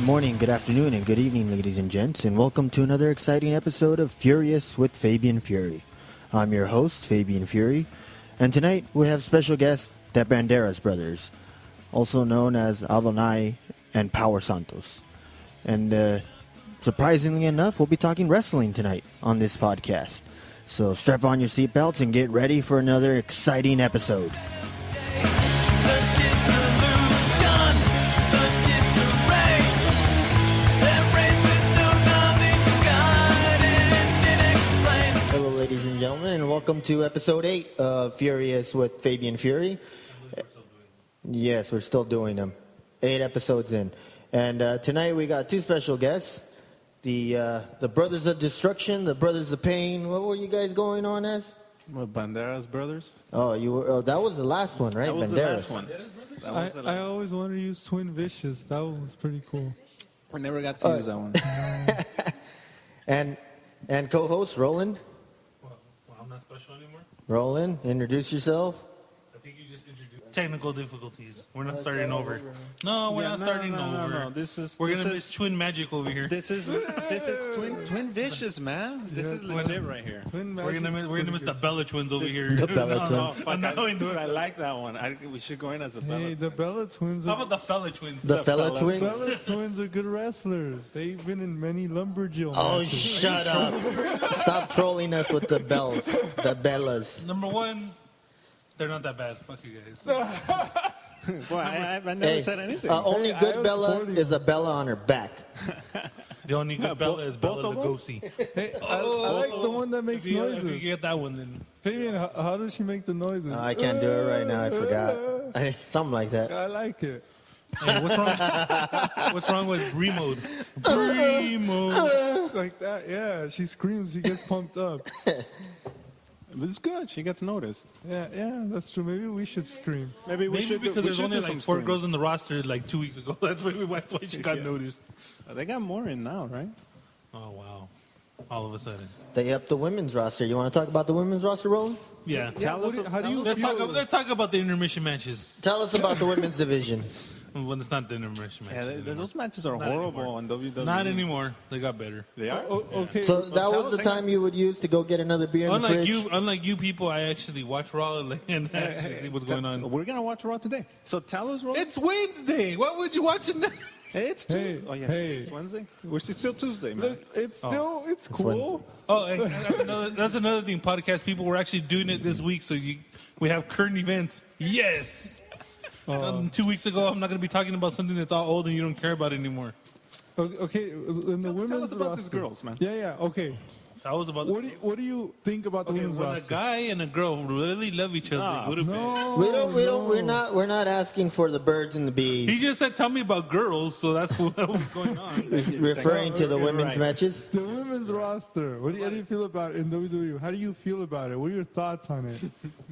morning, good afternoon, and good evening, ladies and gents, and welcome to another exciting episode of Furious with Fabian Fury. I'm your host, Fabian Fury, and tonight we have special guests, the Banderas brothers, also known as Adonay and Power Santos. And surprisingly enough, we'll be talking wrestling tonight on this podcast. So strap on your seatbelts and get ready for another exciting episode. Hello, ladies and gentlemen, and welcome to episode 8 of Furious with Fabian Fury. Yes, we're still doing them. 8 episodes in. And tonight we got 2 special guests. The Brothers of Destruction, the Brothers of Pain. What were you guys going on as? Banderas brothers. Oh, you were. Oh, that was the last one, right? That was Banderas. the last one. I always wanted to use Twin Vicious. That one was pretty cool. We never got to use that one. And co-host Roland. Well, I'm not special anymore. Roland, introduce yourself. I think you just introduced technical difficulties. We're not starting over. No, we're not starting over. No. We're gonna miss Twin Magic over here. This is twin vicious, man. This is legit right here. Twin We're gonna miss the Bella Twins over here. The Bella Oh, Twins. fuck, dude, I like that one. We should go in as a Bella. Hey, the Bella Twins. How Are, about the Fella Twins? The Fella Twins. Bella Twins are good wrestlers. They've been in many lumberjill Oh, matches. shut up. Stop trolling us with the bells. The Bellas. Number one, they're not that bad. Fuck you guys. Well, I never said anything. Only Hey, I good was Bella sporting. is a Bella on her back. The only good Bella is both Bella of them? Lugosi. Hey, I like the one that makes If you noises. get that one, then Fabian, how does she make the noises? I can't do it right now. I forgot. Something like that. I like it. hey, what's wrong? What's wrong with Bremode? Bremode. Like that, yeah. She screams. She gets pumped up. It's good. She gets noticed. Yeah, that's true. Maybe we should scream. Maybe we Maybe should. because we there's should only do like some 4 screams. girls in the roster like 2 weeks ago. That's why she got noticed. They got more in now, right? Oh wow! All of a sudden, They upped the women's roster. You want to talk about the women's roster, Roland? yeah. Tell us. How do you Let's feel? talk about the intermission matches. Tell us about the women's division. When it's not the intermission Yeah, matches. anymore. those matches are Not horrible anymore. on WWE. Not anymore. They got better. They are. Okay. So that tell was us the again. time you would use to go get another beer in the fridge? Unlike you people, I actually watch Raw and actually see what's going on. We're gonna watch Raw today. So tell us, Roland. It's Wednesday. Why would you watch it now? Hey, it's Tuesday. Hey, Oh yeah, hey. it's Wednesday. We're still Tuesday, man. Look, it's still it's cool. Oh, and that's another thing. Podcast people, we're actually doing it this week, so we have current events. Yes. 2 weeks ago, I'm not going to be talking about something that's all old and you don't care about anymore. Okay, in the women's Tell us about roster. these girls, man. Yeah. Okay. That was about. What do you think about the Okay, women's when a roster? guy and a girl really love each other, go to bed. We're not asking for the birds and the bees. He just said, "Tell me about girls," so that's what was going on. Referring to the Okay, women's right. matches. The women's roster. How do you feel about it in WWE? How do you feel about it? What are your thoughts on it?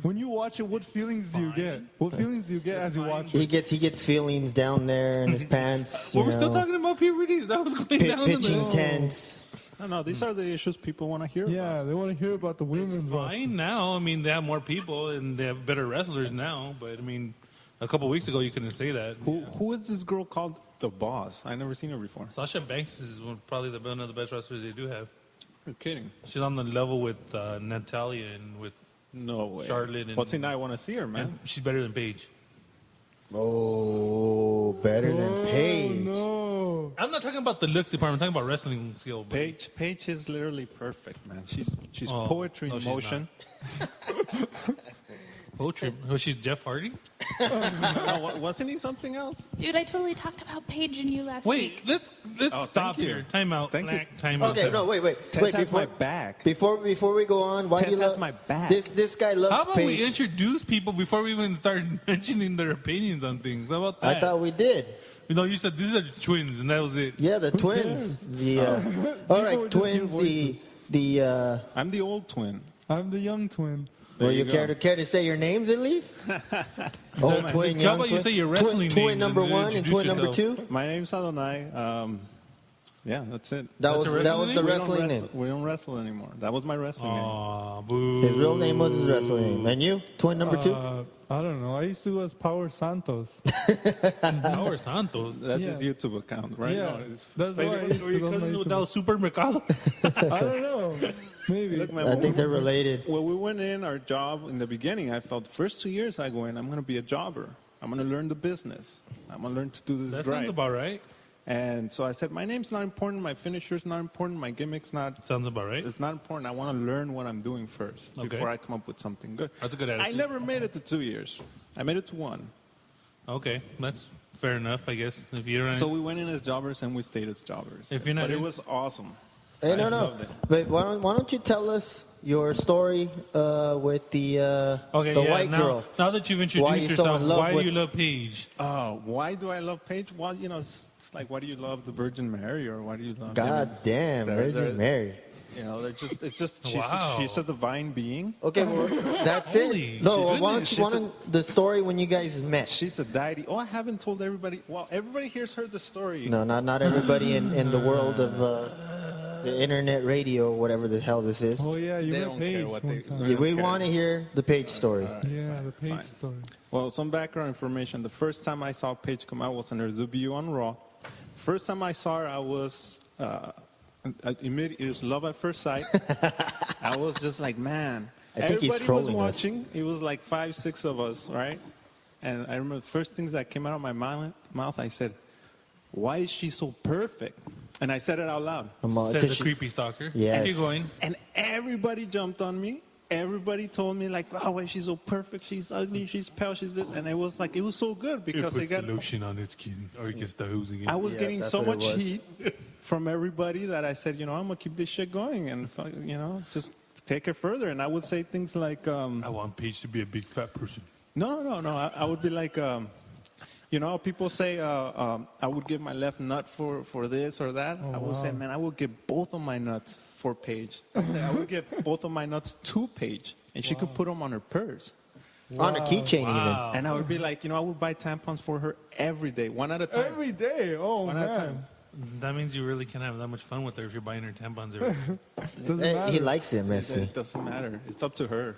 When you watch it, what feelings do you get? What feelings do you get as you watch He it? gets feelings down there in his pants. Well, we're still talking about puberty. That was going down in pitching the. tents. No, these are the issues people want to hear about. Yeah, they want to hear about the women's roster. Fine now. I mean, they have more people and they have better wrestlers now. But I mean, a couple weeks ago you couldn't say that. Who is this girl called the Boss? I never seen her before. Sasha Banks is probably one of the best wrestlers they do have. You're kidding. She's on the level with Natalia and with No way. Charlotte and- Well, see, now I want to see her, man. and she's better than Paige. Oh, better than Paige. No. I'm not talking about the looks department. I'm talking about wrestling skill. But Paige is literally perfect, man. She's Oh, poetry no, in she's motion. poetry. Oh, she's Jeff Hardy. No, wasn't he something else? Dude, I totally talked about Paige and you last Wait, week. let's Oh, stop thank you. here. Time out. Thank you. Time out. Okay, no, wait. Tess has before, my back. Before we go on, why do Tess you has love my back. This guy loves How about Paige. we introduce people before we even start mentioning their opinions on things? How about that? I thought we did. You know, you said these are twins, and that was it. Yeah, the twins. The all People right, would just hear twins. voices. The I'm the old twin. I'm the young twin. Will There you you care to say your names at least? Old twin, How young about you twin. say your wrestling twin names number and then 1 and introduce twin number yourself? 2? My name's Adonay. Yeah, that's it. That That's was a that wrestling was name? the We don't wrestling wrestle- name. We don't wrestle anymore. That was my wrestling name. Aw, boo. His real name was his wrestling name. And you? Twin number 2? I don't know. I used to go as Power Santos. Power Santos. That's Yeah. his YouTube account, right? Yeah, No, it's that's why I Facebook. used to Were you go on my cousins with YouTube. that Supermercado? I don't know. Maybe. Look, man, I when think we- they're related. When we went in our job in the beginning, I felt the first 2 years I go in, I'm going to be a jobber. I'm going to learn the business. I'm going to learn to do this That right. sounds about right. And so I said, my name's not important, my finisher's not important, my gimmick's not. Sounds about right. It's not important. I want to learn what I'm doing first Okay. before I come up with something good. That's a good I attitude. never made it to 2 years. I made it to 1. Okay, that's fair enough, I guess. If you don't, So we went in as jobbers and we stayed as jobbers. If you're not but it in- was awesome. Hey, I no. loved it. But why don't you tell us your story with the okay, the yeah. white girl? Now that you've Why introduced you so yourself, in love why do with- you love Paige? Why do I love Paige? Well, you know, it's like, why do you love the Virgin Mary, or why do you love? God damn, They're- Virgin they're- Mary. You know, it's just Wow. she's a divine being. Okay, well, that's Holy it. No, she's- why don't you she's want the story when you guys met? She's a deity. Oh, I haven't told everybody. Well, everybody here's heard the story. No, not everybody in the world of the internet radio, whatever the hell this is. Oh, yeah, you They met don't Paige care what one they- time. they- We don't care. want to hear the Page story. Yeah, the Paige fine. story. Well, some background information. The first time I saw Paige come out was on her debut on Raw. First time I saw her, I was it was love at first sight. I was just like, man. I think he's Everybody was trolling us. watching. It was like 5, 6 of us, right? And I remember the first things that came out of my mouth, I said, why is she so perfect? And I said it out loud. Said 'cause the she- creepy stalker. Yes. Keep going. And everybody jumped on me. Everybody told me like, "Wow, why she's so perfect? She's ugly. She's pale. She's this." And it was so good because it got. lotion on its skin, or it gets the hose again. I was Yeah, getting that's so what it much was. heat from everybody that I said, I'm gonna keep this shit going, and just take it further. And I would say things like, I want Paige to be a big fat person. no. I would be like, how people say, I would give my left nut for this or that. I would say, man, I would give both of my nuts for Paige. I would give both of my nuts to Paige, and she could put them on her purse. On a keychain, Wow. And I would be like, I would buy tampons for her every day, one at a time. Every day. Oh, One at a man. time. That means you really can't have that much fun with her if you're buying her tampons every day. Doesn't even. matter. He likes it messy. It doesn't matter. It's up to her.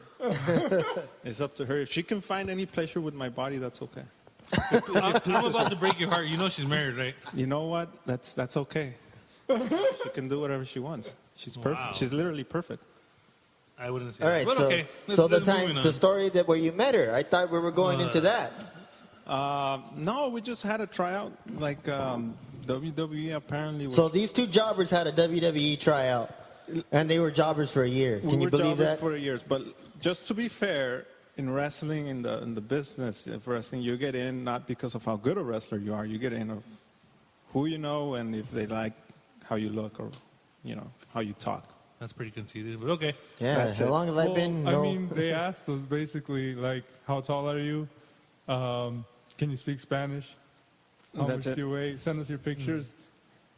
It's up to her. If she can find any pleasure with my body, that's okay. I'm about to break your heart. You know she's married, right? You know what? That's okay. She can do whatever she wants. She's perfect. Wow. She's literally perfect. I wouldn't say All that. right, But so okay. so the moving on. the story that where you met her, I thought we were going into that. No, we just had a tryout. Like WWE apparently was. So these two jobbers had a WWE tryout, and they were jobbers for a year. we Can you were believe jobbers that? for years. But just to be fair, in wrestling, in the business of wrestling, you get in not because of how good a wrestler you are. You get in of who you know and if they like how you look or how you talk. That's pretty conceited, but okay. Yeah. That's How it. long have I Well, been? I No. mean, they asked us basically, like, how tall are you? Can you speak Spanish? How That's much it. do you weigh? Send us your pictures.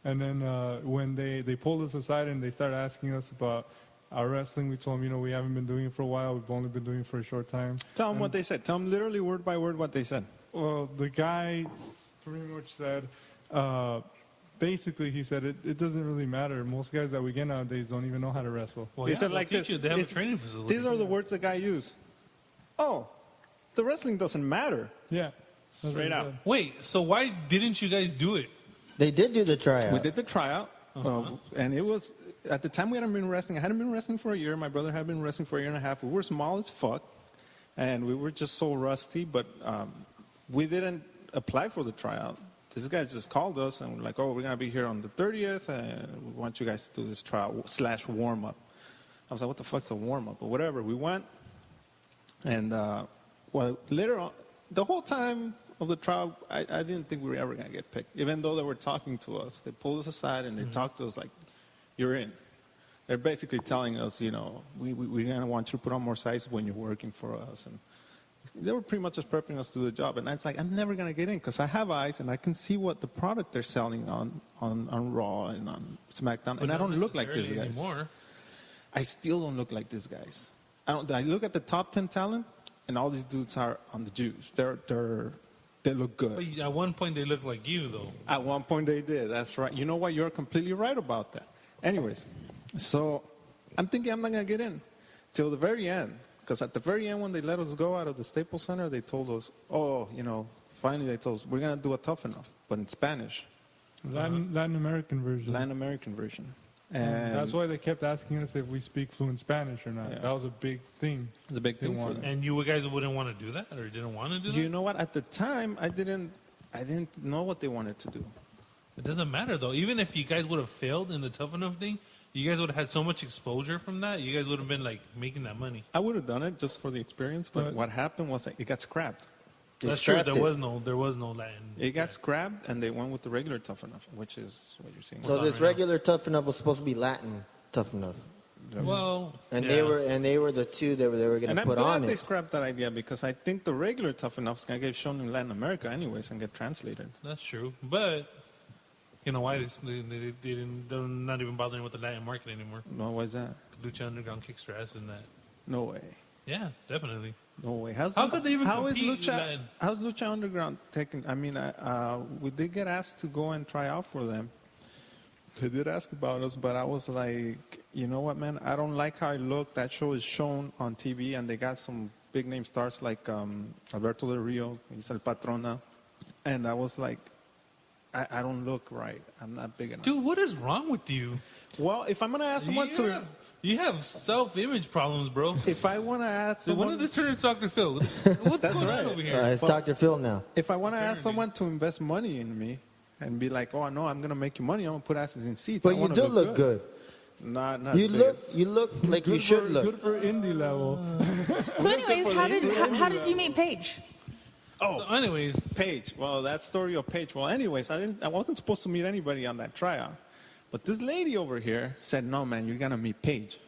And then when they pulled us aside and they started asking us about our wrestling, we told them, we haven't been doing it for a while. We've only been doing it for a short time. Tell them what they said. Tell them literally word by word what they said. Well, the guy pretty much said, basically, he said, it doesn't really matter. Most guys that we get nowadays don't even know how to wrestle. Well, He yeah, said they'll like teach this. you. They have a It's- training facility. These are the words the guy used. Oh, the wrestling doesn't matter. Yeah. That's what Straight he out. said. Wait, so why didn't you guys do it? They did do the tryout. We did the tryout, and it was at the time we hadn't been wrestling. I hadn't been wrestling for a year. My brother had been wrestling for a year and a half. We were small as fuck, and we were just so rusty. But we didn't apply for the tryout. These guys just called us and were like, "Oh, we're gonna be here on the 30th, and we want you guys to do this tryout / warm up." I was like, "What the fuck's a warm up?" But whatever. We went, and later on, the whole time of the trial, I didn't think we were ever going to get picked. Even though they were talking to us, they pulled us aside and they talked to us like, you're in. They're basically telling us, we're going to want you to put on more size when you're working for us. And they were pretty much just prepping us to do the job. And it's like, I'm never going to get in because I have eyes and I can see what the product they're selling on Raw and on SmackDown. And I don't look like these guys. Anymore. I still don't look like these guys. I look at the top 10 talent, and all these dudes are on the juice. They look good. But at one point, they looked like you, though. At one point they did. That's right. You know what? You're completely right about that. Anyways, so I'm thinking I'm not going to get in till the very end. Because at the very end, when they let us go out of the Staples Center, they told us, finally they told us, we're going to do a Tough Enough, but in Spanish. Latin American version. Latin American version. And that's why they kept asking us if we speak fluent Spanish or not. Yeah. That was a big thing. It's a big thing for them. And you guys wouldn't want to do that, or didn't want to do that? You know what? At the time, I didn't know what they wanted to do. It doesn't matter though. Even if you guys would have failed in the Tough Enough thing, you guys would have had so much exposure from that. You guys would have been like making that money. I would have done it just for the experience, but what happened was it got scrapped. They That's true. scrapped There it. was no Latin. It got scrapped, and they went with the regular Tough Enough, which is what you're seeing. So this regular Tough Enough was supposed to be Latin Tough Enough, Well, and yeah. they were the two that they were going And to I'm put glad on they it. scrapped that idea because I think the regular Tough Enough is going to get shown in Latin America anyways and get translated. That's true. But you know why they're not even bothering with the Latin market anymore. No, why is that? Lucha Underground kicks their ass in that. No way. Yeah, definitely. No way. How could they even how is compete in Lucha? Latin? How's Lucha Underground taking? I mean, we did get asked to go and try out for them. They did ask about us, but I was like, you know what, man? I don't like how I look. That show is shown on TV, and they got some big name stars like Alberto Del Rio, he's El Patrona, and I was like, I don't look right. I'm not big enough. Dude, what is wrong with you? Well, if I'm gonna ask someone You have self-image problems, bro. if I want to ask So when someone, did this turn into Dr. Phil? What's That's going right. on over here? It's Dr. Phil now. if I want to ask Apparently. someone to invest money in me and be like, oh no, I'm gonna make you money. I'm gonna put asses in seats. But I you wanna do look good. Not You big. look like you should look. Good for indie level. So, anyways, how did you meet Paige? Oh, So anyways, Paige. Well, that story of Paige. Well, anyways, I wasn't supposed to meet anybody on that tryout, but this lady over here said, "No, man, you're gonna meet Paige."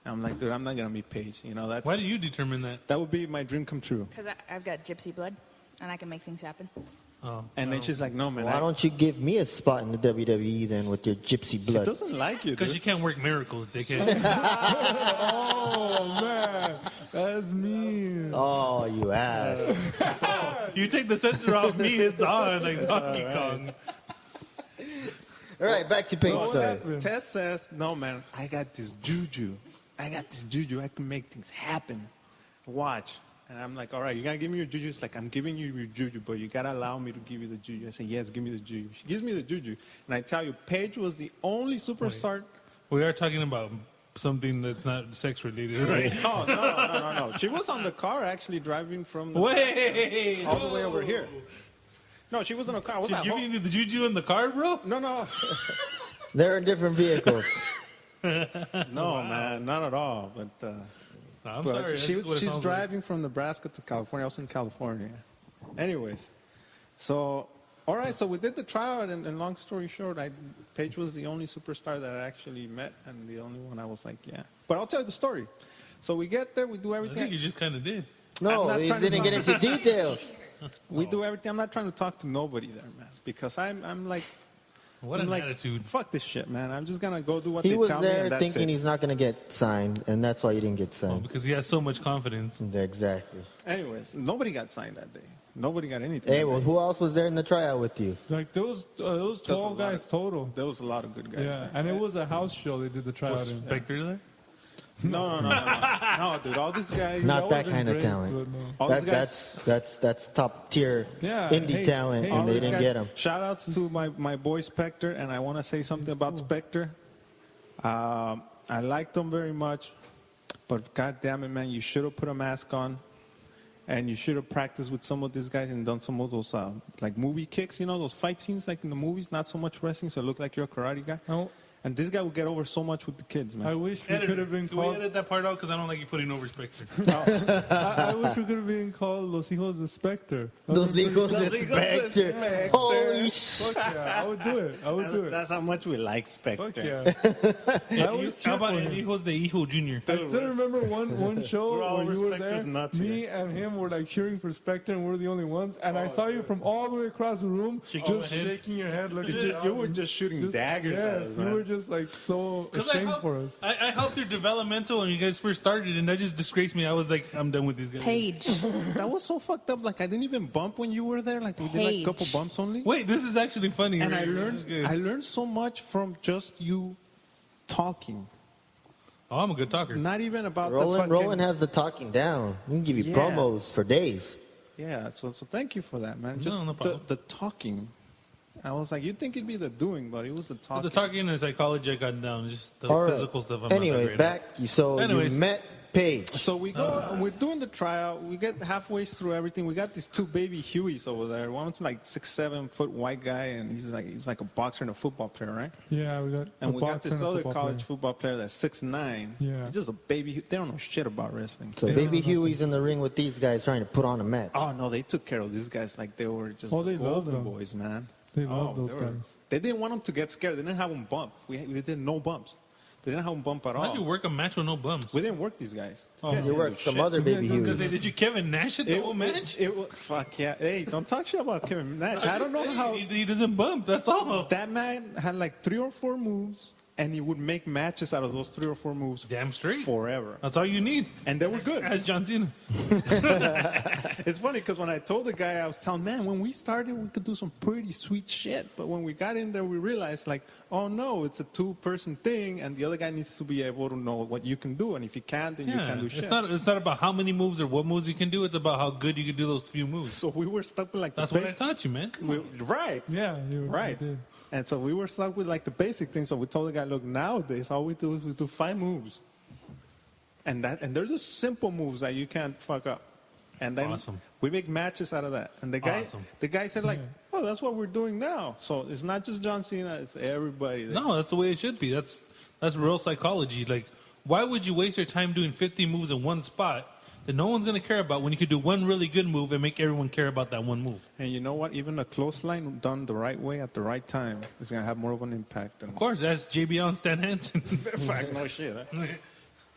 I'm like, dude, I'm not gonna meet Paige. You know, that's why do you determine that? that would be my dream come true. Because I've got gypsy blood, and I can make things happen. Oh, And then she's like, "No, man, Why don't you give me a spot in the WWE then with your gypsy she blood? doesn't like you, because dude." you can't work miracles, dickhead. Oh, man. That's mean. Oh, you ass. You take the center off me, it's on like Donkey Kong. All right, back to Paige. So Sorry. Tess says, "No, man, I got this juju. I can make things happen. Watch." And I'm like, "All right, you gotta give me your juju." It's like, "I'm giving you your juju, but you gotta allow me to give you the juju." I say, "Yes, give me the juju." She gives me the juju, and I tell you, Paige was the only superstar. We are talking about something that's not sex related, right? Oh no! She was on the car actually driving from the Wait! all the way over here. No, she was in a car. I was She's at giving home. you the juju in the car, bro? No, They're in different vehicles. no, man, not at all. But. I'm But sorry. she's that's what it sounds like. driving from Nebraska to California. I was in California. Anyways, so, all right, so we did the tryout, and long story short, Paige was the only superstar that I actually met, and the only one I was like, yeah. But I'll tell you the story. So we get there, we do I everything. think you just kind of did. I'm No, not he trying to didn't get into details. We do everything. I'm not trying to talk to nobody there, man, because I'm like, What I'm an like, attitude. fuck this shit, man. I'm just going to go do what He they was tell me, there and that's thinking it. he's not going to get signed, and that's why he didn't get Oh, signed. because he has so much confidence. Exactly. Anyways, nobody got signed that day. Nobody got anything. Hey, that well, day. who else was there in the tryout with you? Like, there was 12 lot guys of- total. There was a lot of good guys. Yeah, and it was a house show they did the tryout Was in. Spectre there? No, dude. All these guys. Not that wasn't kind of great, talent. but no. All these guys. That's top tier Yeah, indie hey, talent, hey, and all they these didn't guys- get him. Shout outs to my boy Spectre, and I want to say something about Spectre. I liked him very much, but god damn it, man, you should have put a mask on, and you should have practiced with some of these guys and done some of those like movie kicks, you know, those fight scenes like in the movies, not so much wrestling, so it look like you're a karate guy. Oh, And this guy would get over so much with the kids, I man. wish we could have been Can we called. edit that part out? Because I don't like you putting over Spectre. I wish we could have been called Los Hijos de Spectre. Those Eagles Los Hijos de Spectre. Spectre. Holy shit. Fuck yeah, I would do it. I would do it. That's how much we like Fuck Spectre. yeah. I always How cheer about for him. Hijos de Hijo Jr.? I still remember one show We're all when over you were Spectre's there. nuts Me here. and him were like cheering for Spectre, and we're the only ones. And I saw you from all the way across the room, Shaking just my head. shaking your head, like You were just shooting daggers at Yes, us, you man. were just like so 'Cause ashamed for us. I helped your developmental when you guys first started, and that just disgraced me. I was like, I'm done with these guys. Paige. That was so fucked up. Like I didn't even bump when you were there. Like we did like a couple Paige. bumps only. Wait, this is actually funny. And right? I This is good. learned so much from just you talking. Oh, I'm a good talker. Not even about the Roland, fucking... Roland has the talking down. We can give you Yeah. promos for days. Yeah, so thank you for that, man. No, Just no problem. the talking. I was like, you'd think it'd be the doing, but it was the But talking. the talking and the psychology I got down. Just the All right. physical stuff. I'm Anyway, not that great back. So Anyways. you met Paige. So we go, and we're doing the tryout. We get halfway through everything. We got these two baby Hueys over there. One's like 6'7" white guy, and he's like a boxer and a football player, right? Yeah, we got. And a we got boxer this and a other football college player. football player that's 6'9". Yeah. He's just a baby. They don't know shit about wrestling. So Baby Huey's in the ring with these guys trying to put on a match. Oh no, they took care of these guys like they were just Oh, they loved golden them. boys, man. They love those were- guys. They didn't want them to get scared. They didn't have them bump. They did no bumps. They didn't have them bump at How'd you all. work a match with no bumps? We didn't work these guys. These guys You didn't worked do some shit. other Baby Because Hueys. did you Kevin Nash it the whole match? Fuck yeah. Hey, don't talk shit about Kevin Nash. I don't know how He doesn't bump. That's all. that man had like 3 or 4 moves, and he would make matches out of those 3 or 4 moves. Damn straight. Forever. That's all you need. And they were good. As John Cena. It's funny because when I told the guy, I was telling, man, when we started, we could do some pretty sweet shit. But when we got in there, we realized, like, oh no, it's a 2-person thing, and the other guy needs to be able to know what you can do. And if you can't, then you Yeah, can't do shit. it's not about how many moves or what moves you can do. It's about how good you can do those few moves. So we were stuck with like That's the what I taught you, man. right. Yeah, you Right. you did. And so we were stuck with like the basic things. So we told the guy, look, nowadays all we do is we do 5 moves. And they're just simple moves that you can't fuck up. And then Awesome. we make matches out of that. And Awesome. the guy said like, oh, that's what we're doing now. So it's not just John Cena, it's everybody. No, that's the way it should be. That's real psychology. Like, why would you waste your time doing 50 moves in one spot that no one's going to care about when you could do one really good move and make everyone care about that one move? And you know what? Even a clothesline done the right way at the right time is going to have more of an impact. Than Of course, that's JB on Stan Hansen. fact, no shit. Huh?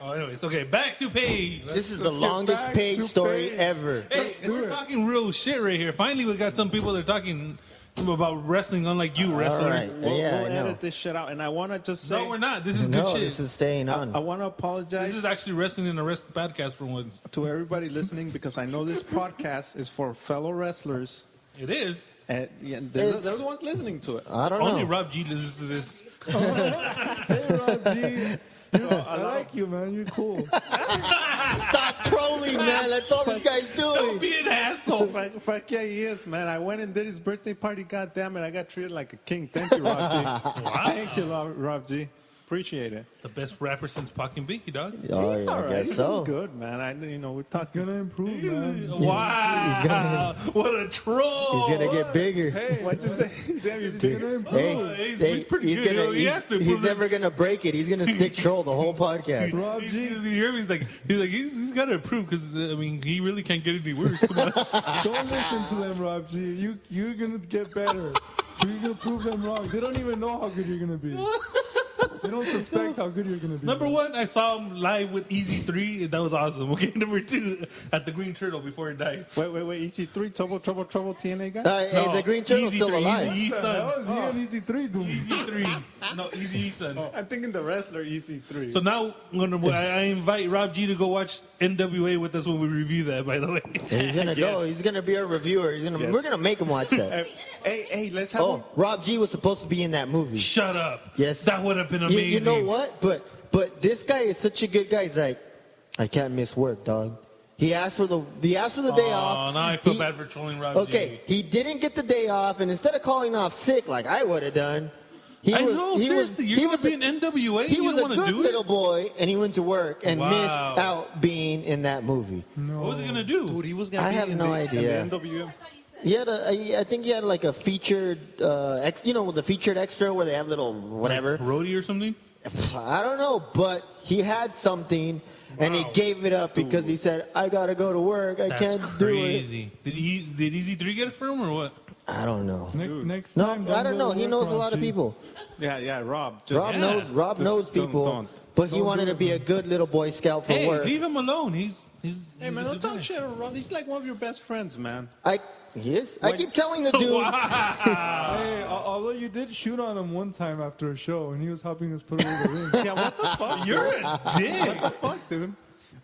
Oh, anyways, okay, back to Paige. This is the let's get longest back Paige to story Paige. ever. Hey, we're talking real shit right here. Finally, we got some people that are talking about wrestling, unlike you, wrestler. right. We'll Yeah, I know. edit this shit out. And I want to just say, No, we're not. This is good No, shit. this is staying on. I want to apologize This is actually wrestling in a rest podcast for once. to everybody listening because I know this podcast is for fellow wrestlers. It is. And yeah, they're It's- the ones listening to it. I don't Only know. Rob G listens to this. Hey, Rob G. I like you, man. You're cool. Stop trolling, man. That's all this guy's Don't doing. be an asshole. Fuck yeah, he is, man. I went and did his birthday party. God damn it, I got treated like a king. Thank you, Rob G. Thank you, Rob G. Appreciate it. The best rapper since Pac and Binky, dog. Oh, He's yeah, all I right. guess He's so. good, man. We're talking. Gonna improve, man. Wow. What a troll. He's gonna get bigger. What'd you say? He's gonna Hey, he's hey, pretty he's good. gonna, He has to he's improve never gonna break it. He's gonna stick troll the whole podcast. Rob You G, hear me? He's got to improve because I mean he really can't get any worse. Come on. don't listen to them, Rob G. You're gonna get better. You're gonna prove them wrong. They don't even know how good you're gonna be. They don't suspect how good you're gonna be. Number one, I saw him live with Easy 3. That was awesome. Okay, number two, at the Green Turtle before he died. Wait. EC3, Trouble, TNA guy? Hey, No, the Green Turtle's Easy still 3, alive. Easy E That son. was he and Easy 3 doing. Easy 3. No, Easy E son. I'm thinking the wrestler EC3. So now I invite Rob G to go watch NWA with us when we review that. By the way, He's gonna go. He's gonna be our reviewer. Yes. We're gonna make him watch that. Hey, let's have Oh, Rob G was supposed to be in that movie. shut up. Yes. that would have been You, amazing. you know what? But this guy is such a good guy. He's like, I can't miss work, dog. He asked for the day off. Oh, now I feel He- bad for trolling Rob Okay, G. he didn't get the day off, and instead of calling off sick like I would have done, he I was, know, he seriously, was, you're he going was to be a- in NWA? He You was don't a want to good do little it? boy, and he went to work and Wow. missed out being in that movie. What was he going to do? Dude, he was gonna I be have in no the, idea. In the NWM. He had I think he had like a featured, the featured extra where they have little whatever. Roadie or something? I don't know, but he had something, and he gave it up because he said, "I gotta go to work. I That's can't do it." crazy. Did Easy 3 get it for him or what? I don't know. Next No, time, I don't go know. to He work, knows a Rob lot of G. people. Yeah, Rob. Rob Yeah. knows Just people, don't. but he Don't wanted do to it, be a man. good little Boy Scout for Hey, work. leave him alone. He's Hey, man, a don't good talk guy. shit around. He's like one of your best friends, man. He is. I keep telling the dude. Hey, although you did shoot on him one time after a show, and he was helping us put away the ring. Yeah, what the fuck? You're a dick. What the fuck, dude?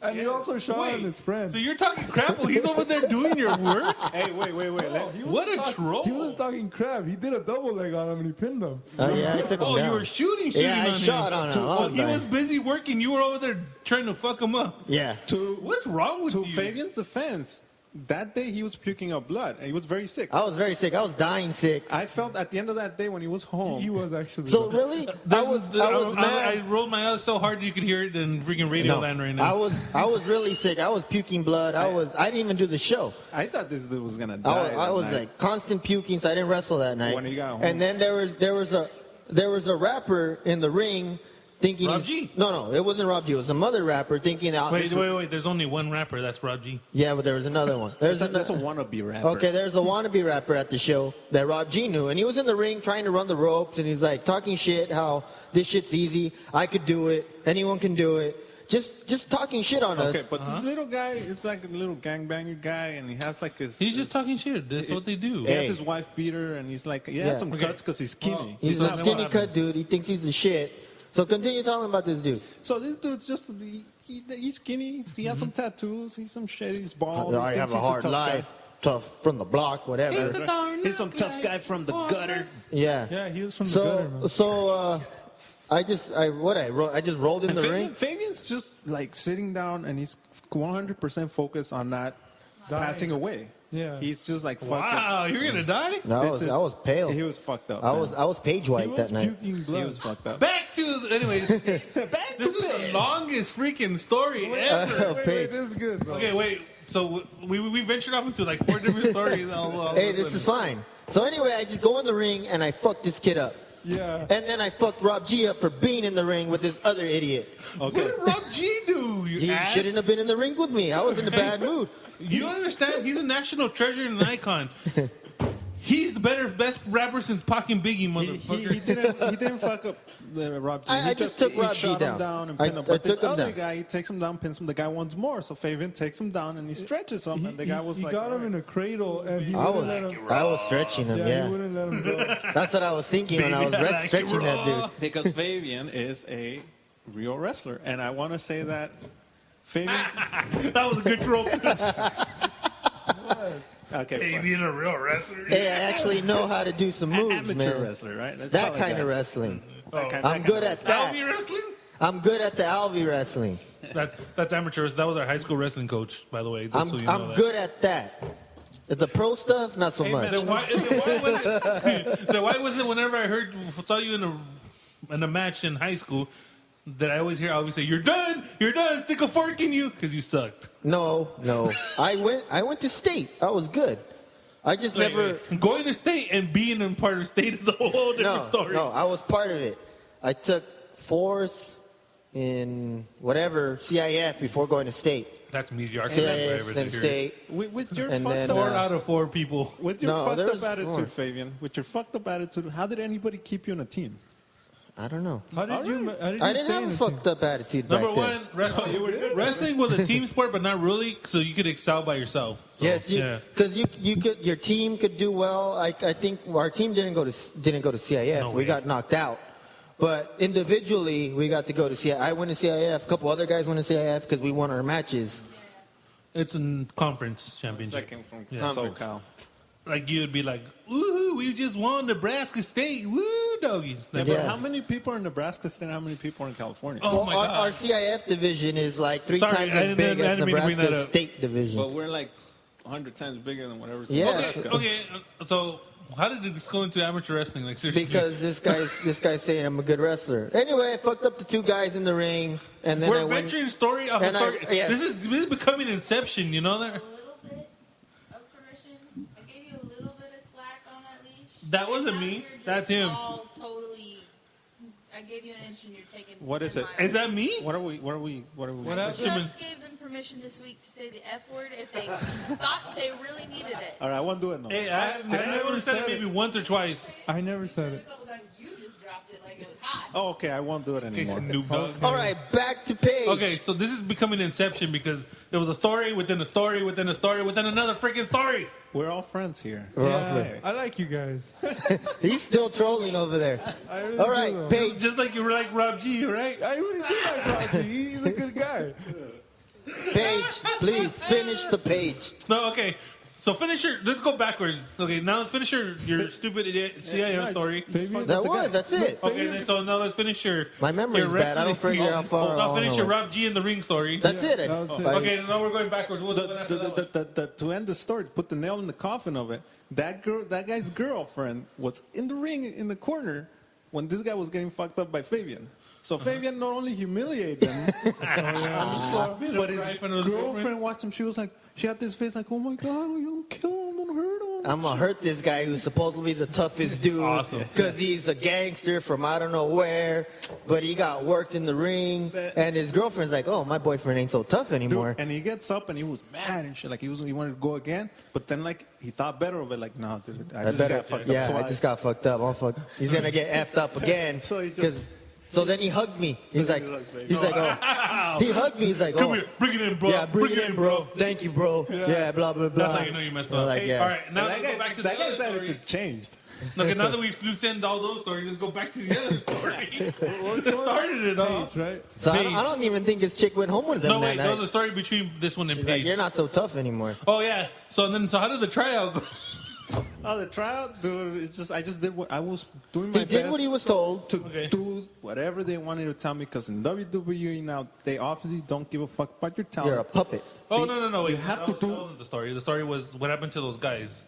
And he also shot Wait, on his friend. So you're talking crap while he's over there doing your work? Hey, wait. What a troll. He wasn't talking crap. He did a double leg on him and he pinned him. Oh, yeah, I took him Oh, down. you were shooting Yeah, I on shot him. on him. I While was he like- was busy working, you were over there trying to fuck him up. Yeah. What's wrong with To you? Fabian's defense, that day he was puking up blood and he was very sick. I was very sick. I was dying sick. I felt at the end of that day when he was home. He was actually. So really, I was mad. I rolled my eyes so hard you could hear it in freaking Radio Land right now. I was really sick. I was puking blood. I didn't even do the show. I thought this dude was gonna die. I was that night. like constant puking, so I didn't wrestle that night. When he got home. And then there was a rapper in the ring thinking Rob G? No, it wasn't Rob G. It was some other rapper thinking out. Wait. There's only one rapper. That's Rob G. Yeah, but there was another one. That's a wannabe rapper. Okay, there's a wannabe rapper at the show that Rob G knew, and he was in the ring trying to run the ropes, and he's like talking shit, how this shit's easy, I could do it, anyone can do it, just talking shit on us. Okay, but this little guy is like a little gangbanger guy, and he has like his. He's just talking shit. That's what they do. He has his wife beater, and he's like, he had some cuts because he's skinny. He's a not skinny what cut dude. He thinks he's the shit. So continue talking about this dude. So this dude's just he's skinny. He has some tattoos. He's some shit. He's bald. I He have thinks a he's hard tough guy. life, tough from the block, whatever. He's some tough guy from the gutter. Yeah. Yeah, he was from the gutter, man. So I just rolled in And the ring. Fabian's just like sitting down, and he's 100% focused on not passing away. Yeah. He's just like, fuck Wow, you're gonna die? No, I was pale. He was fucked up. I man. was page He white was that night. puking blood. He was fucked up. Back to anyways. This is the longest freaking story ever. Wait, this is good, bro. Okay, wait. So we ventured off into like 4 different stories. Hey, this is fine. So anyway, I just go in the ring and I fuck this kid up. Yeah. And then I fucked Rob G up for being in the ring with this other idiot. What did Rob G do? You He ass? shouldn't have been in the ring with me. I was in a bad mood. You understand? He's a national treasure and an icon. He's the best rapper since Pac and Biggie, motherfucker. He didn't fuck up Rob G. I He just took he Rob G shot him down. down and I- pinned him. I But this took him other down. guy, he takes him down, pins him. The guy wants more, so Fabian takes him down and he stretches him. And the guy was he like, got him "All in a cradle and he I wouldn't let him. was stretching him, He yeah. wouldn't let him go. That's what I was thinking when I was Baby, I like it stretching that dude. raw. because Fabian is a real wrestler, and I want to say that Fabian. That was a good troll. Okay, Hey, fine. being a real wrestler. Hey, I actually know how to do some moves, amateur man. wrestler, right? Let's That call it kind that. of wrestling. That kind- I'm that good kind at that. Alvy wrestling? I'm good at the Alvy wrestling. That's amateur. That was our high school wrestling coach, by the way. Just I'm so you know I'm that. good at that. The pro stuff, not so much. Then why was it whenever I saw you in a match in high school that I always hear Alvy say, "You're done, stick a fork in you," because you sucked. No. I went to state. I was good. I just never. Wait. Going to state and being a part of state is a whole different story. No, I was part of it. I took 4th in whatever CIF before going to state. That's mediocrity. CIF, then state. With your And fucked then, up, 4 out of 4 people. with your No, fucked there up was attitude, more. Fabian. With your fucked up attitude, how did anybody keep you on a team? I don't know. How did you I didn't stay have in a the fucked up attitude back Number then. one, wrestling was a team sport, but not really, so you could excel by yourself. So, Yes, yeah. because you could, your team could do well. I think our team didn't go to CIF. No we way. got knocked out. But individually, we got to go to CIF. I went to CIF. A couple other guys went to CIF because we won our matches. It's a conference championship. Second from Yeah. SoCal. Like you would be like, "Ooh, we just won Nebraska State, woo, doggies!" Yeah, Like, but Yeah. how many people are in Nebraska State and how many people are in California? Oh Well, my our, God. our CIF division is like 3 Sorry, times I as didn't- big I as didn't mean to bring that Nebraska's up. state division. But we're like 100 times bigger than whatever's in Yeah. Nebraska. Okay, so how did this go into amateur wrestling? Like seriously, Because this guy's saying I'm a good wrestler. Anyway, I fucked up the 2 guys in the ring, and then I we're went. venturing story off and I- story. yes. This is becoming Inception. You know that? A little bit of permission. I gave you a little bit of slack on that leash. That wasn't And now me. you're just That's him. all totally. I gave you an inch and you're taking. What is 10 it? miles. Is that me? What are we? What I happened? just gave them permission this week to say the F word if they thought they really needed it. All right, I won't do it now. Hey, I never only said it said maybe it. once or twice. I never A said it. couple times you just dropped it like it was hot. Oh, okay, I won't do it Okay, anymore. Snoop Dogg. All right, back to Paige. Okay, so this is becoming Inception because there was a story within a story within a story within another freaking story. We're all friends here. We're all Yeah, friends. I like you guys. He's still trolling over there. I really All do, right, though. Paige. Just like you were like Rob G, right? I really do like Rocky. He's a good guy. Page, please finish the page. No, okay. So finish your. Let's go backwards. Okay, now let's finish your stupid idiot CIO story. That's it. Okay, then so now let's finish your. My memory's your bad. I don't figure how far. I'll finish your I went. Rob G in the ring story. That's it. that was it. Okay, now we're going backwards. What's the one after that one? To end the story, put the nail in the coffin of it. That guy's girlfriend was in the ring in the corner when this guy was getting fucked up by Fabian. So Fabian not only humiliated him, but his girlfriend watched him. She was like, she had this face like, oh my God, you don't kill him, don't hurt him. I'm gonna hurt this guy who's supposedly the toughest dude Awesome. because he's a gangster from I don't know where, but he got worked in the ring, and his girlfriend's like, "Oh, my boyfriend ain't so tough anymore." Dude, and he gets up and he was mad and shit. Like he wanted to go again, but then like he thought better of it. Like, no, dude, I just got fucked up twice. I just got fucked up. He's gonna get effed up again. So he just- So then he hugged me. He's like, oh. He hugged me. He's like, Come oh. here, bring it in, bro. Yeah, bring it in, bro. Thank you, bro. Yeah, blah, blah, blah. That's how you know you messed up. Like, yeah. All right, now let's go back to the that other guy's story. attitude changed. Okay, now that we've loosened all those stories, let's go back to the other story. That started it all. Page, right? So I Paige. don't even think his chick went home with him No, that wait, there was night. a story between this one and She's like, Paige. you're not so tough anymore. Oh, yeah. So how did the tryout go? Oh, the tryout, dude. It's just I just did what I was doing. My He did best what he was told. to Okay. do whatever they wanted to tell me. Because in WWE now, they obviously don't give a fuck about your talent. You're a puppet. Oh, no. Wait, You have that to was- do- That wasn't the story. The story was what happened to those guys.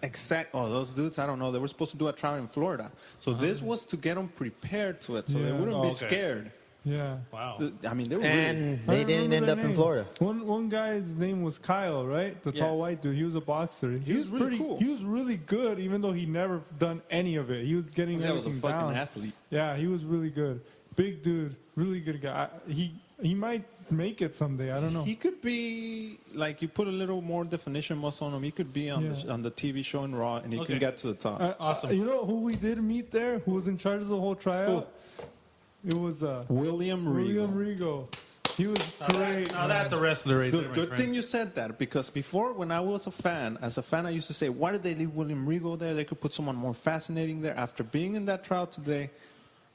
Oh, those dudes, I don't know. They were supposed to do a trial in Florida. So this was to get them prepared to it so they Yeah. wouldn't Oh, be okay. scared. Yeah. Wow. So, I mean, they were really... And I they didn't remember end their up in name. Florida. One guy's name was Kyle, right? The tall Yeah. white dude. He was a boxer. He was really cool. He was really good, even though he never done any of it. He was getting This guy was a everything fucking down. athlete. Yeah, he was really good. Big dude, really good guy. He might make it someday. I don't know. He could be, like, you put a little more definition muscle on him, he could be on, Yeah. on the TV show in Raw, and he Okay. can get to the top. Awesome. You know who we did meet there? Who was in charge of the whole tryout? It was William Regal. William Regal. He was great. Now that's a wrestler right there, my Good friend. thing you said that, because before, when I was a fan, I used to say, why did they leave William Regal there? They could put someone more fascinating there. After being in that trial today,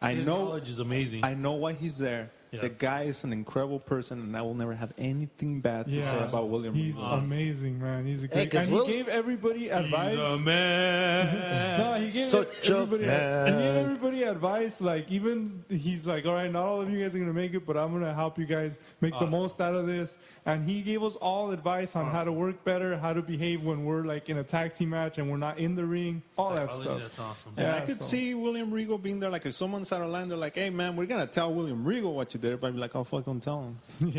His knowledge is amazing. I know why he's there. Yeah. The guy is an incredible person, and I will never have anything bad to say Yeah, about William he's Regal. amazing, man. He's a Hey, great 'cause and Will- he gave everybody advice. He's a man. No, he gave Such a everybody. man. He gave everybody advice. Like even he's like, all right, not all of you guys are gonna make it, but I'm gonna help you guys make the most out of this. And he gave us all advice on how to work better, how to behave when we're like in a tag team match and we're not in the ring, all that stuff. That's awesome. And I Yeah, could so- see William Regal being there. Like if someone's out of line, they're like, "Hey man, we're gonna tell William Regal what you did." Everybody be like, "Oh fuck, don't tell him."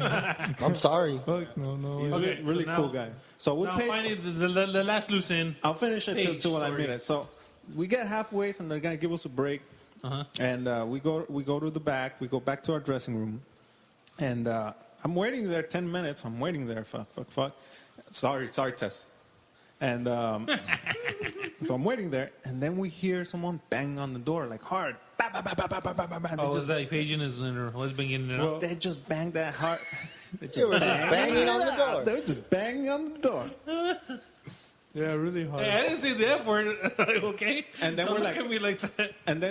I'm sorry. Fuck, no. He's Okay, a really so now- cool guy. So with Now, Paige, finally, the last loose end. I'll finish it Paige till I story. mean it. So we get halfway, and they're gonna give us a break, and we go to the back. We go back to our dressing room, and I'm waiting there 10 minutes. I'm waiting there. Fuck. Sorry, Tess. And so I'm waiting there, and then we hear someone bang on the door like hard. Ba, ba, ba, ba, ba, ba, ba, ba, ba. Oh, was that Paige and his husband getting it up? They just banged that hard. They They were just banging on the door. They were just banging on the door. Yeah, really hard. Hey, I didn't say the F word. Okay. And then Don't we're look like- at me like that. And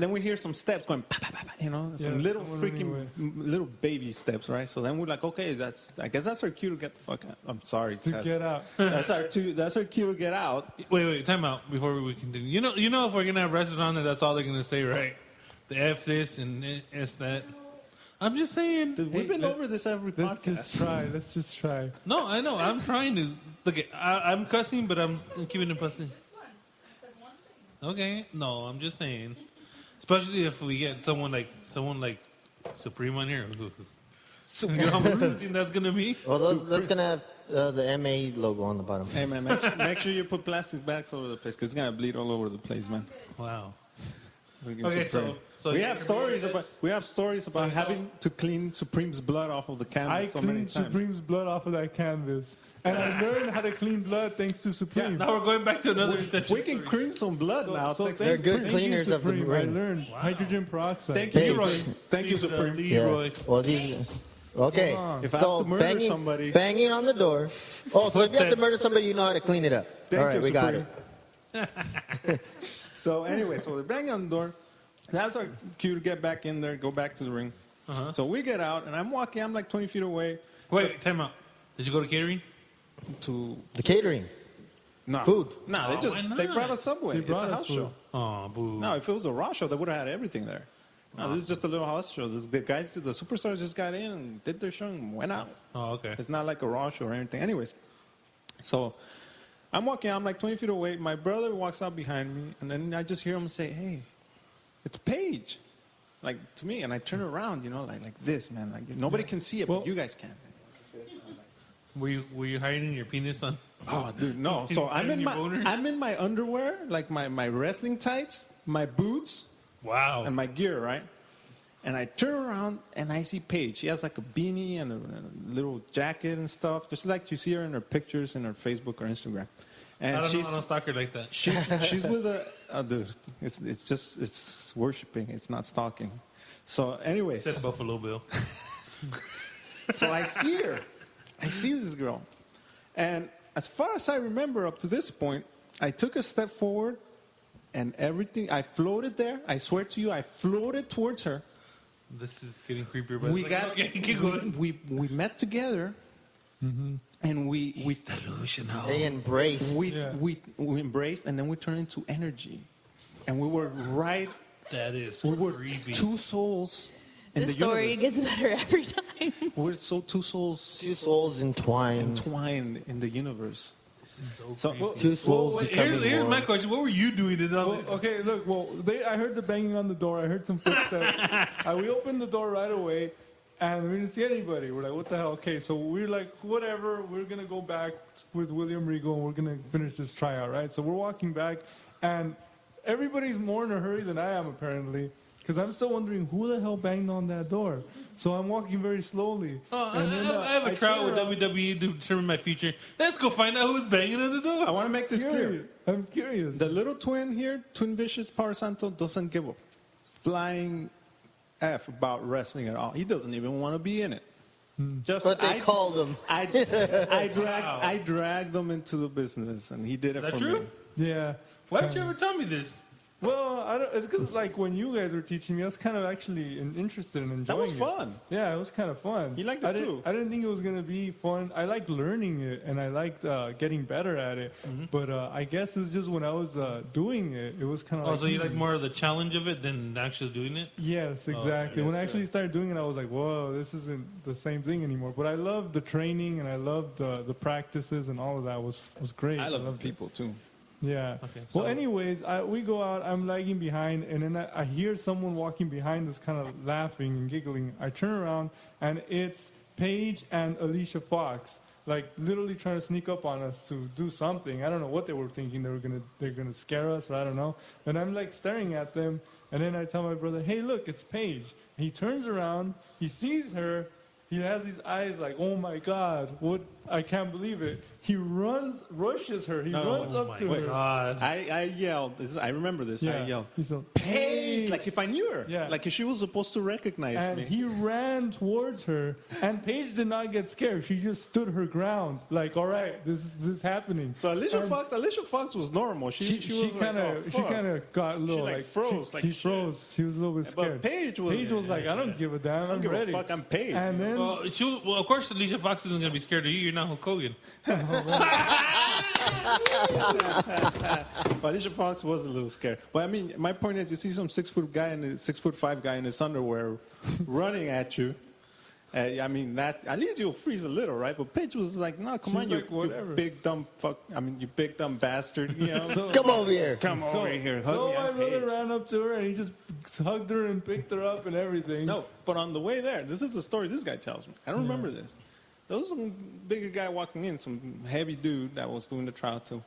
then we hear some steps going, pa, pa, pa, pa, some Yeah, little someone freaking anyway. little baby steps, right? So then we're like, okay, I guess that's our cue to get the fuck out. I'm sorry, To Tess. get out. That's our cue to get out. Wait, time out before we continue. You know, if we're gonna have restaurant, that's all they're gonna say, right? The F this and S that. I'm just saying. Dude, we've been over this every Let's podcast. just try. Let's just try. No, I know. I'm trying to look. I'm cussing, but I'm keeping it pussy. Just once. I said one thing. Okay. No, I'm just saying. Especially if we get someone like Supreme on here. You know how embarrassing that's gonna be. Well, that's gonna have the MA logo on the bottom. Hey man, make sure you put plastic bags over the place because it's gonna bleed all over the place, man. Wow. Freaking Okay, Supreme. so we have stories about So- having to clean Supreme's blood off of the I canvas so many cleaned times. Supreme's blood off of that canvas. And I learned how to clean blood thanks to Supreme. Now we're going back to another inception. We can story. clean some blood now. So thanks They're to good Supreme. cleaners of the Supreme. I ring. learned hydrogen peroxide. Thank you, Hey. Leroy. Thank you, Leroy. Supreme. Leroy. Well, these. Okay. Come on. If I have So to murder banging, somebody- banging on the door. Oh, so if you have to Footsteps. murder somebody, you know how to clean it up. Thank All right, you, we got Supreme. it. So anyway, so they're banging on the door. That's our cue to get back in there, go back to the ring. So we get out, and I'm walking. I'm like 20 feet away, Wait, time out. Did you go to catering? To The catering. no Food. No, Oh, why they not? brought a Subway. They It's brought a us house food. show. Oh, boo. No, if it was a raw show, they would have had everything there. No, this is just a little house show. The guys, the superstars just got in and did their show and went out. Oh, okay. It's not like a raw show or anything. Anyways, so I'm walking. I'm like 20 feet away. My brother walks out behind me, and then I just hear him say, "Hey, it's Paige," like to me. And I turn around, like this, man. Like nobody can see it, Well- but you guys can. Were you hiding your penis on? Oh, dude, no. So And your boners? I'm in my underwear, like my wrestling tights, my boots, Wow. and my gear, right? And I turn around and I see Paige. She has like a beanie and a little jacket and stuff, just like you see her in her pictures in her Facebook or Instagram. And I don't stalk her like that. she's with a dude. It's worshiping. It's not stalking. So, anyways, Said Buffalo Bill. so I see her. I see this girl. And as far as I remember up to this point, I took a step forward and everything, I floated there. I swear to you, I floated towards her. This is getting creepier, but We it's like, got, okay, keep going. we met together and we Delusional. They embrace. Yeah. we embraced and then we turned into energy. And we were right, That is we were creepy. two souls in This the story universe. gets better every time. We're two souls Two souls entwined. entwined in the universe. This is so So, creepy. Two souls Wait, becoming here's one. my question. What were you doing in all Well, this? okay, look. Well, I heard the banging on the door. I heard some footsteps. We opened the door right away, and we didn't see anybody. We're like, what the hell? Okay, so we're like, whatever. We're gonna go back with William Regal, and we're gonna finish this tryout, right? So we're walking back, and everybody's more in a hurry than I am apparently, because I'm still wondering who the hell banged on that door. So I'm walking very slowly. Oh, And then, I have a I trial with turn around- WWE to determine my future. Let's go find out who's banging on the door. I want to make this clear. I'm curious. The little twin here, Twin Vicious Power Santo, doesn't give a flying F about wrestling at all. He doesn't even want to be in it. Just But they called him. I dragged them into the business, and he did it Is that for true? me. Yeah. Why didn't you ever tell me this? Well, I don't, it's because like when you guys were teaching me, I was kind of actually interested in enjoying That was it. fun. Yeah, it was kind of fun. You liked it I didn't- too. I didn't think it was gonna be fun. I liked learning it and I liked getting better at it. Mm-hmm. But I guess it's just when I was doing it, it was kind of. Oh, so you like more of the challenge of it than actually doing it? Yes, exactly. When I yes, actually started doing it, I was like, "Whoa, this isn't the same thing anymore." But I loved the training and I loved the practices and all of that was great. I love the loved it. people too. Yeah. Okay, Well, so- anyways, we go out. I'm lagging behind, and then I hear someone walking behind us, kind of laughing and giggling. I turn around, and it's Paige and Alicia Fox, like literally trying to sneak up on us to do something. I don't know what they were thinking. They're gonna scare us, or I don't know. And I'm like staring at them, and then I tell my brother, "Hey, look, it's Paige." He turns around, he sees her. He has these eyes like, "Oh my God, what? I can't believe it." He rushes her. He runs Oh up my to her. God. I yelled. I remember this. I yelled, He's like, Paige! Like if I knew her. Yeah. Like if she was supposed to recognize and me. he ran towards her, and Paige did not get scared. She just stood her ground, like, "All right, this is happening." So Alicia And Fox was normal. She was kind of like, oh, she fuck. kind of got a little like, froze, like she shit. froze. She was a little bit But scared. Paige was like, "I don't give a damn. I don't I'm give ready." a fuck. I'm Paige. And then Well, of course, Alicia Fox isn't going to be scared of you. You're not Hulk Hogan. But Alicia Fox was a little scared. But I mean, my point is, you see some 6'5" guy in his underwear running at you. I mean, that at least you'll freeze a little, right? But Paige was like, "No, come She's on, like, you whatever. big dumb fuck. I mean, you big dumb bastard. You know, so, Come over here. come over here, hug so me. my I'm brother Paige." ran up to her and he just hugged her and picked her up and everything. No, but on the way there, this is the story this guy tells me. I don't remember this. There was some bigger guy walking in, some heavy dude that was doing the trial too.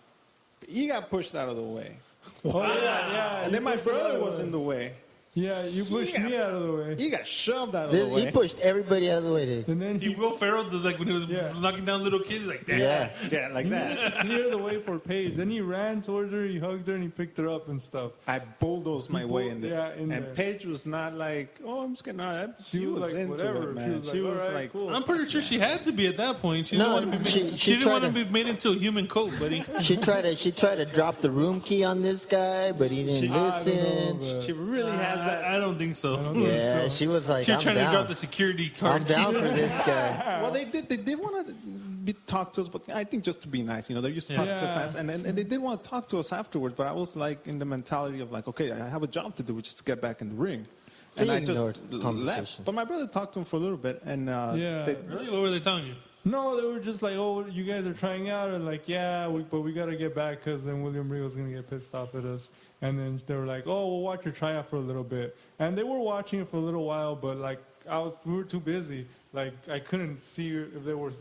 He got pushed out of the way. Oh yeah. And you then my pushed her out brother of the was way. in the way. Yeah, you pushed me out of the way. He got shoved out of the He way. pushed everybody out of the way. Dude. And then He Will Ferrell does like when he was Yeah. knocking down little kids, he's like, damn. Yeah. Yeah, like that. clear the way for Paige. Then he ran towards her, he hugged her, and he picked her up and stuff. I bulldozed my way in there. Yeah, in and there. Paige was not like, "Oh, I'm just getting out." She was like, into whatever. it, man. She was like, "All right, cool." I'm pretty sure she had to be at that point. She No, didn't want to be she- made, she didn't tried want to to- be made into a human coat, buddy. She tried to drop the room key on this guy, but he didn't I don't know, listen. but- She really has I don't think so. Yeah, she was like, She was I'm trying to down. drop the security card. I'm down for this guy. Well, they did want to talk to us, but I think just to be nice, they're used to talk to fans, and they did want to talk to us afterwards. But I was like in the mentality of like, okay, I have a job to do, which is to get back in the ring, and I just left. But my brother talked to him for a little bit, and Really? What were they telling you? No, they were just like, oh, you guys are trying out, and like, yeah, but we got to get back because then William Regal's going to get pissed off at us. And then they were like, oh, we'll watch your tryout for a little bit. And they were watching it for a little while, but like, we were too busy. Like, I couldn't see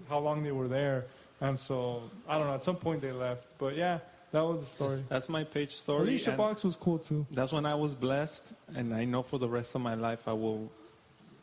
how long they were there. And so, I don't know, at some point they left. But yeah, that was the story. That's my page story. Alicia Fox was cool too. That's when I was blessed, and I know for the rest of my life I will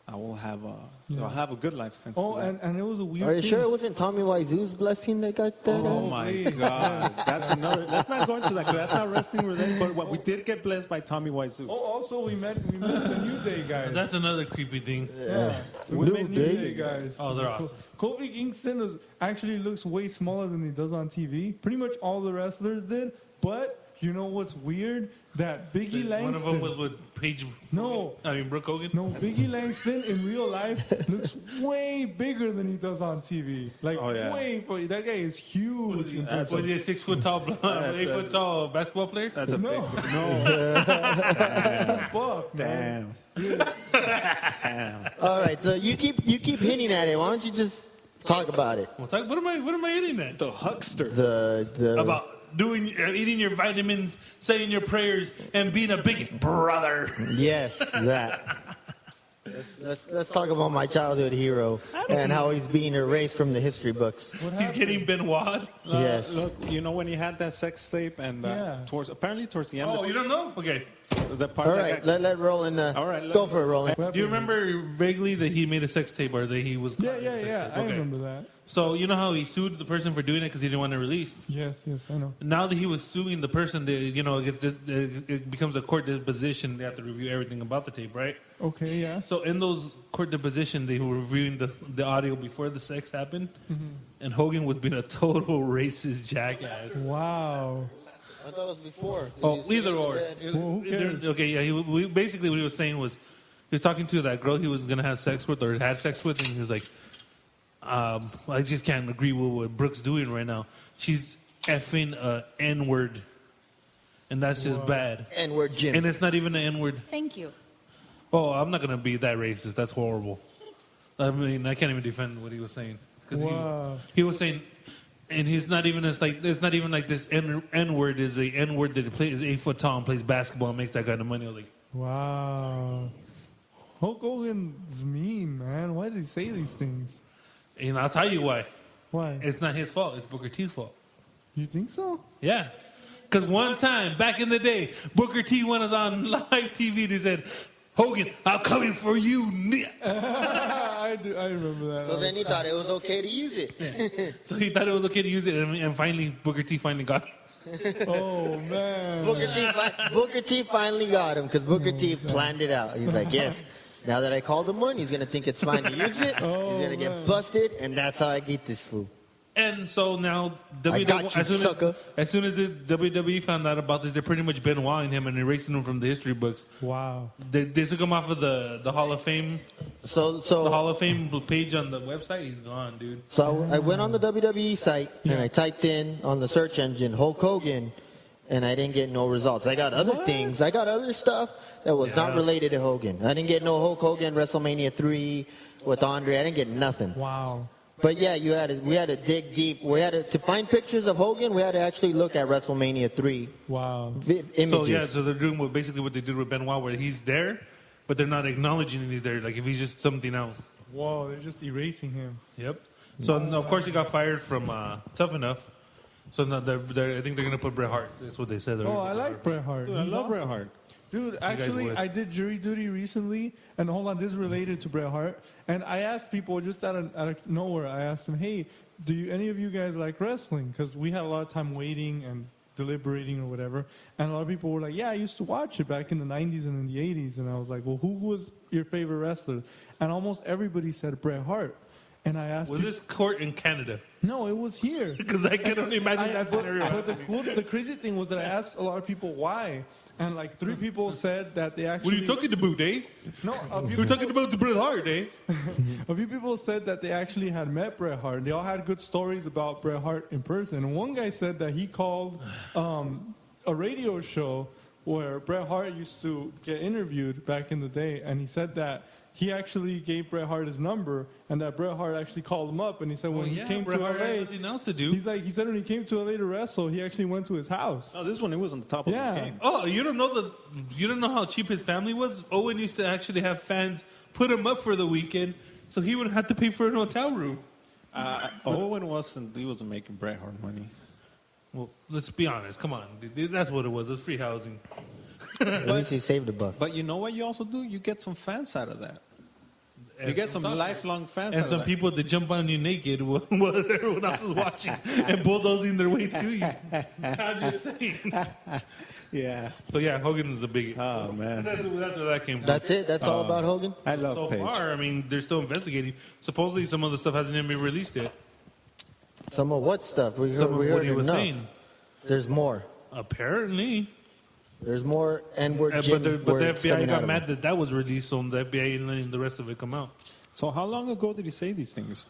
have I'll have a good life. Thanks to that. And it was a weird Are you thing. sure it wasn't Tommy Wiseau's blessing that got that? Oh my God, that's another. Let's not go into that because that's not wrestling related. But what we did get blessed by Tommy Wiseau. Oh, also we met the New Day guys. That's another creepy thing. Yeah. We met New Day guys. Oh, they're awesome. Kofi Kingston actually looks way smaller than he does on TV. Pretty much all the wrestlers did. But you know what's weird? That Biggie Langston. One of them was with Paige. Brooke Hogan. No, Biggie Langston in real life looks way bigger than he does on TV. Like, way. That guy is huge. Was he a 6 foot tall, 8 foot tall basketball player? That's a big. No. That's buff, man. Damn. All right, so you keep hinting at it. Why don't you just talk about it? What am I hitting at? The huckster. The About eating your vitamins, saying your prayers, and being a big brother. Yes, that. Let's talk about my childhood hero and how he's being erased from the history books. He's getting Benoit. Yes. Look, when he had that sex tape and towards the end. Oh, you don't know? Okay. The part All right, let Roland. All right, go for it, Roland. Do you remember vaguely that he made a sex tape or that he was? Yeah. Okay. I remember that. So you know how he sued the person for doing it because he didn't want it released. Yes, I know. Now that he was suing the person, it becomes a court deposition. They have to review everything about the tape, right? Okay, yeah. So in those court deposition, they were reviewing the audio before the sex happened, and Hogan was being a total racist jackass. Wow. I thought it was before. Oh, either or. Well, who cares? Okay, yeah. Basically, what he was saying was, he was talking to that girl he was gonna have sex with or had sex with, and he was like, I just can't agree with what Brooke's doing right now. She's effing N-word, and that's just bad. N-word Jim. And it's not even an N-word. Thank you. Oh, I'm not gonna be that racist. That's horrible. I mean, I can't even defend what he was saying because he was saying. And he's not even it's not even like this N word is a N word that is 8 foot tall and plays basketball and makes that kind of money. I was like, wow. Hulk Hogan's mean, man. Why did he say these things? And I'll tell you why. Why? It's not his fault. It's Booker T's fault. You think so? Yeah. Because one time back in the day, Booker T went on live TV and he said, Hogan, I'm coming for you. I remember that. So then he thought it was okay to use it. Yeah. So he thought it was okay to use it, and finally, Booker T finally got it. Oh, man. Booker T finally got him because Booker T planned it out. He's like, yes, now that I called him one, he's going to think it's fine to use it. He's going to get busted, and that's how I get this fool. And so now, I got you, sucker. As soon as the WWE found out about this, they're pretty much Benoiting him and erasing him from the history books. Wow. They took him off of the Hall of Fame. So the Hall of Fame page on the website, he's gone, dude. So I went on the WWE site and I typed in on the search engine Hulk Hogan, and I didn't get no results. I got other things. I got other stuff that was not related to Hogan. I didn't get no Hulk Hogan WrestleMania 3 with Andre. I didn't get nothing. Wow. But yeah, we had to dig deep. To find pictures of Hogan, we had to actually look at WrestleMania 3. Wow. Images. So they're doing basically what they did with Benoit, where he's there, but they're not acknowledging that he's there. Like if he's just something else. Whoa, they're just erasing him. Yep. So of course he got fired from Tough Enough. So now I think they're gonna put Bret Hart. That's what they said. I like Bret Hart. Dude, I love Bret Hart. Dude, actually, I did jury duty recently, and hold on, this is related to Bret Hart. And I asked people just out of nowhere, I asked them, hey, do any of you guys like wrestling? Because we had a lot of time waiting and deliberating or whatever. And a lot of people were like, yeah, I used to watch it back in the 90s and in the 80s. And I was like, well, who was your favorite wrestler? And almost everybody said Bret Hart. And I asked, was this court in Canada? No, it was here. Because I can only imagine that scenario. But the crazy thing was that I asked a lot of people why. And like 3 people said that they What actually. are you talking about, Dave? No, a few We're people, talking about the Bret Hart, Dave. a few people said that they actually had met Bret Hart. They all had good stories about Bret Hart in person. And one guy said that he called a radio show where Bret Hart used to get interviewed back in the day, and he said that he actually gave Bret Hart his number, and that Bret Hart actually called him up, and he said when he came Bret to Hart had LA, nothing else to do. he said when he came to LA to wrestle, he actually went to his house. Oh, this one, it was on the top of Yeah. his game. Oh, you don't know how cheap his family was? Owen used to actually have fans put him up for the weekend, so he wouldn't have to pay for an hotel room. Owen wasn't making Bret Hart money. Well, let's be honest. Come on, dude. That's what it was. It was free housing. At least he saved a buck. But you know what you also do? You get some fans out of that. You get some And lifelong fans and out some of that. people that jump on you naked while everyone else is watching and bulldozing their way to you. I'm just saying. Yeah. So yeah, Hogan is a biggie. Oh, man. That's where that came from. That's it? That's all about Hogan? I love So Paige. far, I mean, they're still investigating. Supposedly, some of the stuff hasn't even been released yet. Some of what stuff? We Some heard, we of what heard he was enough. saying. There's more. Apparently. There's more N-word But gym the words FBI coming out got of mad him. that that was released, so the FBI ain't letting the rest of it come out. So how long ago did he say these things?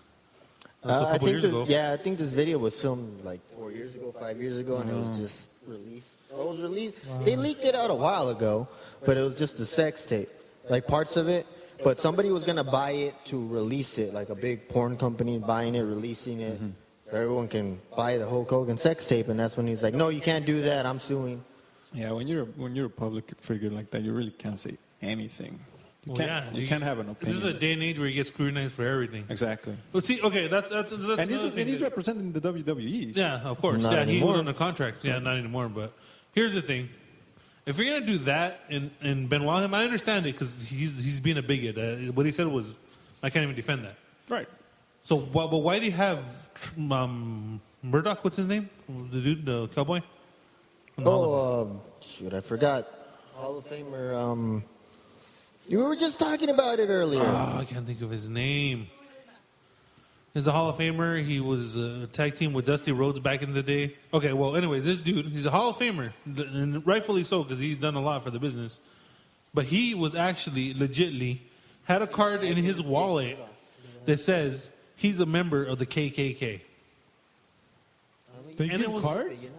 That's a I couple think years ago. Yeah, I think this video was filmed like 4 years ago, 5 years ago, and it was just released. Oh, it was released. They leaked it out a while ago, but it was just a sex tape, like parts of it. But somebody was gonna buy it to release it, like a big porn company buying it, releasing it. Everyone can buy the Hulk Hogan sex tape, and that's when he's like, "No, you can't do that. I'm suing." Yeah, when you're a public figure like that, you really can't say anything. You Well, can't. yeah, You can't have an This opinion. is a day and age where you get scrutinized for everything. Exactly. But see, okay, that's And another thing. he's that- representing the WWE. Yeah, of course. Not Yeah, he anymore. was on the contract. Yeah, not anymore. But here's the thing: if you're gonna do that and Benoit him, I understand it because he's being a bigot. What he said was, I can't even defend that. Right. So, but why do you have Murdoch? What's his name? The dude, the cowboy. On the Hall of Shoot, I forgot. Hall of Famer. You were just talking about it earlier. Oh, I can't think of his name. He's a Hall of Famer. He was a tag team with Dusty Rhodes back in the day. Okay, well, anyway, this dude, he's a Hall of Famer, and rightfully so because he's done a lot for the business. But he was actually, legitly, had a card in his wallet that says he's a member of the KKK. They And give it was- cards?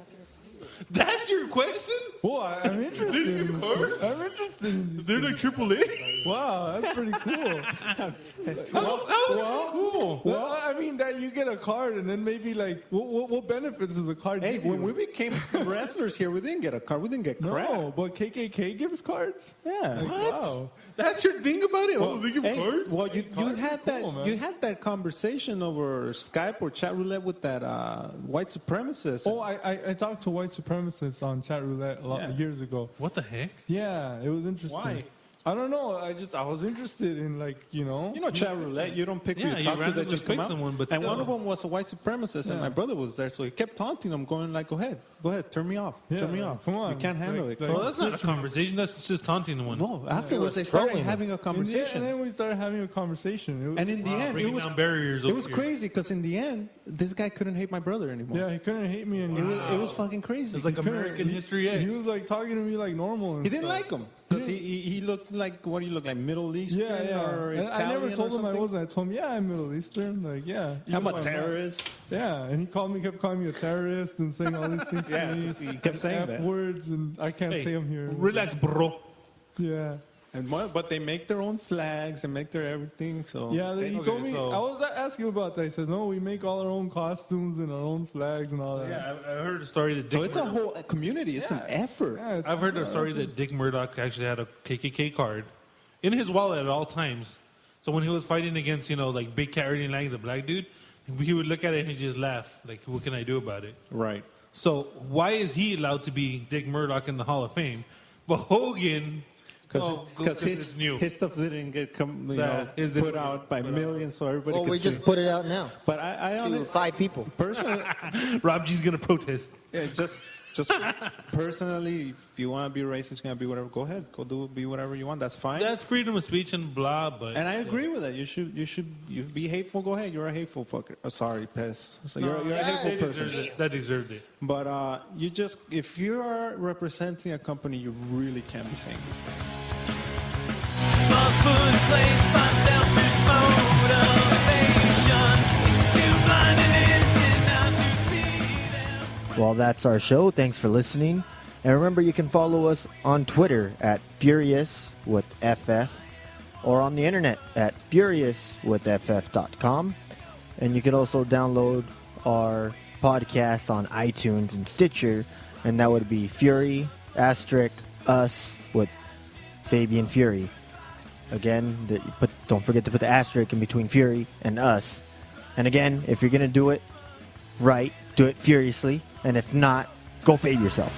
That's your question? Well, I'm interested. They give cards? I'm interested in these They're like AAA? Wow, that's pretty cool. Cool. Well, I mean that you get a card, and then maybe like, what benefits does the card Hey, give when you? we became wrestlers here, we didn't get a card. We didn't get crap. No, but KKK gives cards. Yeah. Wow. That's your thing about it? Oh, they give Hey, cards? well, you Cards had are that cool, man. you had that conversation over Skype or chat roulette with that white supremacist. Oh, I talked to white supremacists on chat roulette a lot Yeah. years ago. What the heck? Yeah, it was interesting. Why? I don't know. I was interested in You know, chat roulette. You don't pick who Yeah, you you talk to. That randomly just come pick out. someone, but and still. one of them was a white supremacist, and Yeah. my brother was there, so he kept taunting him, going like, "Go ahead, turn me off, Yeah, turn me off. come on. You can't handle Like- it." like- Well, that's not a conversation. That's just taunting one. No, afterwards they was started trolling him. having a And conversation. then we started having a conversation. It was, And in the end, it Breaking was down barriers. it over was here. crazy because in the end, this guy couldn't hate my brother anymore. yeah, he couldn't hate me It anymore. was, it was fucking crazy. It's like Couldn't- American History X. He was like talking to me like normal. And he didn't stuff. like him because he looked like, what do you look like, Middle Eastern Yeah, yeah. or And Italian I never told or him I something? wasn't. I told him, yeah, I'm Middle Eastern. Like, yeah. I'm even a though not. terrorist. Yeah, and he kept calling me a terrorist and saying all these things Yeah, to me. he kept saying F that. words, and I can't Hey, say them here. relax, bro. Yeah. But they make their own flags and make their everything. So Yeah, he Okay, told me. so- I was asking about that. He said, "No, we make all our own costumes and our own flags and all that." Yeah, I heard a story that Dick So it's a whole community. It's an Yeah. effort. Yeah, it's- I've heard a story that Dick Murdoch actually had a KKK card in his wallet at all times. So when he was fighting against, like Big Cat Ernie Lang, the black dude, he would look at it and he'd just laugh. Like, what can I do about it? Right. So why is he allowed to be Dick Murdoch in the Hall of Fame, but Hogan? Because it's new. his stuff didn't get That is put the- out by millions, so everybody Well, could we see. just put it out now But I to honestly, 5 people. personally, Rob G's gonna protest. yeah, just just personally, if you want to be racist, gonna be whatever. Go ahead, be whatever you want. That's fine. That's freedom of speech and blah. But And I agree with that. You be hateful. Go ahead. You're a hateful fucker. Oh, sorry, Pez. So you're a hateful person. That deserved it. But if you are representing a company, you really can't be saying these things. Must put in place my selfish motivation. Too blinded not to see them. Well, that's our show. Thanks for listening. And remember, you can follow us on Twitter at Furious with FF or on the internet at furiouswithff.com. And you can also download our podcast on iTunes and Stitcher, and that would be Fury *us with Fabian Fury. Again, don't forget to put the asterisk in between Fury and us. And again, if you're going to do it right, do it furiously. And if not, go fade yourself.